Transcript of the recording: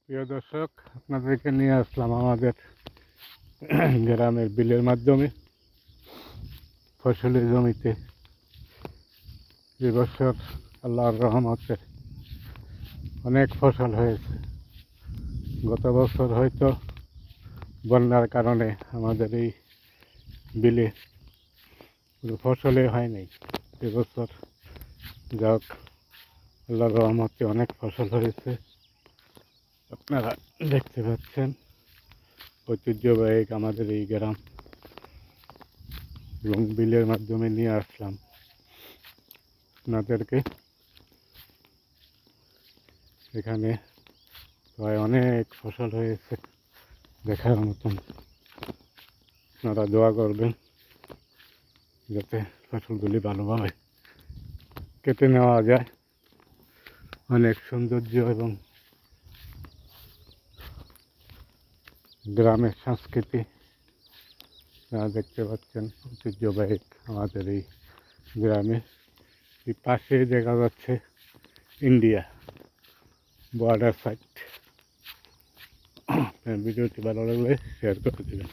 প্রিয় দর্শক, আপনাদেরকে নিয়ে আসলাম আমাদের গ্রামের বিলের মাধ্যমে ফসলের জমিতে। এবছর আল্লাহর রহমতে অনেক ফসল হয়েছে। গত বছর হয়তো বন্যার কারণে আমাদের এই বিলে কোনো ফসলে হয় নাই। এবছর যাক আল্লাহর রহমতে অনেক ফসল হয়েছে। আপনারা দেখতে পাচ্ছেন ঐতিহ্যবাহী আমাদের এই গ্রাম এবং বিলের মাধ্যমে নিয়ে আসলাম আপনাদেরকে। এখানে প্রায় অনেক ফসল হয়েছে দেখার মতন। আপনারা দোয়া করবেন যাতে ফসলগুলি ভালোভাবে কেটে নেওয়া যায়। অনেক সৌন্দর্য এবং গ্রামের সংস্কৃতি আপনারা দেখতে পাচ্ছেন ঐতিহ্যবাহী আমাদের এই গ্রামে। এই পাশে দেখা যাচ্ছে ইন্ডিয়া বর্ডার সাইড। ভিডিওটি ভালো লাগলে শেয়ার করে দেবেন।